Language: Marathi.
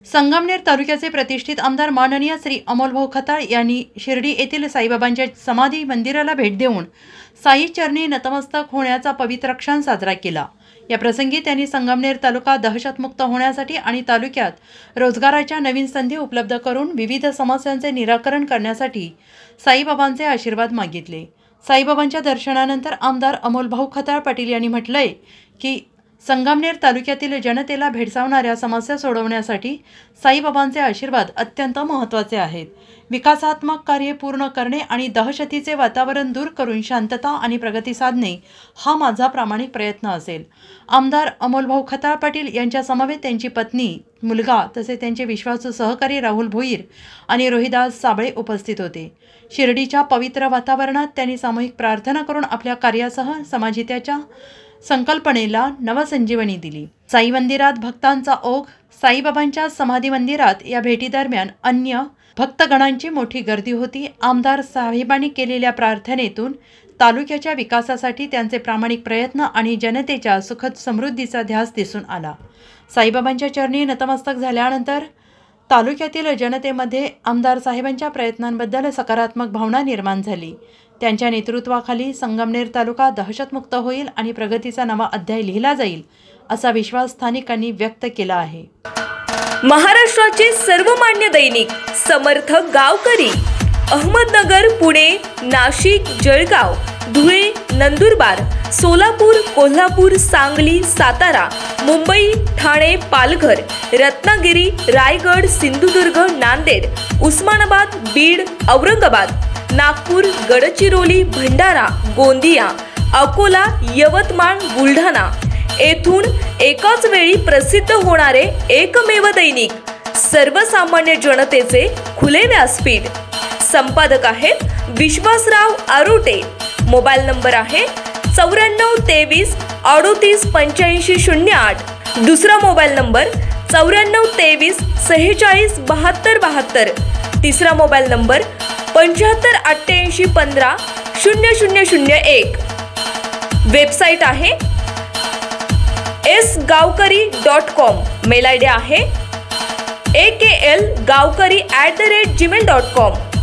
संगमनेर तालुक्याचे प्रतिष्ठित आमदार माननीय श्री अमोलभाऊ खताळ यांनी शिर्डी येथील साईबाबांच्या समाधी मंदिराला भेट देऊन साई चरणी नतमस्तक होण्याचा पवित्र क्षण साजरा केला। या प्रसंगी त्यांनी संगमनेर तालुका दहशतमुक्त होण्यासाठी आणि तालुक्यात रोजगाराच्या नवीन संधी उपलब्ध करून विविध समस्यांचे निराकरण करण्यासाठी साईबाबांचे आशीर्वाद मागितले। साईबाबांच्या दर्शनानंतर आमदार अमोलभाऊ खताळ पाटील यांनी म्हटलंय की संगमनेर तालुक्यातील जनतेला भेडसावणाऱ्या समस्या सोडवण्यासाठी साईबाबांचे आशीर्वाद अत्यंत महत्त्वाचे आहेत। विकासात्मक कार्य पूर्ण करणे आणि दहशतीचे वातावरण दूर करून शांतता आणि प्रगती साधणे हा माझा प्रामाणिक प्रयत्न असेल। आमदार अमोलभाऊ खताळ पाटील यांच्या समवेत त्यांची पत्नी, मुलगा तसेच त्यांचे विश्वासू सहकारी राहुल भोईर आणि रोहिदास साबळे उपस्थित होते। शिर्डीच्या पवित्र वातावरणात त्यांनी सामूहिक प्रार्थना करून आपल्या कार्यासह समाजहिताच्या संकल्पनेला नवसंजीवनी दिली। साई मंदिरात भक्तांचा ओघ। साईबाबांच्या समाधी मंदिरात या भेटीदरम्यान अन्य भक्तगणांची मोठी गर्दी होती। आमदार साहेबांनी केलेल्या प्रार्थनेतून तालुक्याच्या विकासासाठी त्यांचे प्रामाणिक प्रयत्न आणि जनतेच्या सुखद समृद्धीचा ध्यास दिसून आला। साईबाबांच्या चरणी नतमस्तक झाल्यानंतर तालुक्यातील जनतेमध्ये आमदार साहेबांच्या प्रयत्नांबद्दल सकारात्मक भावना निर्माण झाली। त्यांच्या नेतृत्वाखाली संगमनेर तालुका दहशतमुक्त होईल आणि प्रगतीचा नवा अध्याय लिहिला जाईल असा विश्वास स्थानिकांनी व्यक्त केला आहे। महाराष्ट्राचे सर्वमान्य दैनिक समर्थ गावकरी अहमदनगर, पुणे, नाशिक, जळगाव, धुळे, नंदुरबार, सोलापूर, कोल्हापूर, सांगली, सातारा, मुंबई, ठाणे, पालघर, रत्नागिरी, रायगड, सिंधुदुर्ग, नांदेड, उस्मानाबाद, बीड, औरंगाबाद, नागपूर, गडचिरोली, भंडारा, गोंदिया, अकोला, यवतमाळ, बुलढाणा येथून एकाच वेळी प्रसिद्ध होणारे एकमेव दैनिक सर्वसामान्य जनतेचे खुले व्यासपीठ। संपादक आहेत विश्वासराव आरोटे। मोबाईल नंबर आहे 94 23 38 85 08। दुसरा मोबाईल नंबर 94 23 46 72 72। तिसरा मोबाईल नंबर 75 88 15 0001। वेबसाईट आहे sgavkari.com। मेल आयडी आहे aklgavkari@gmail.com।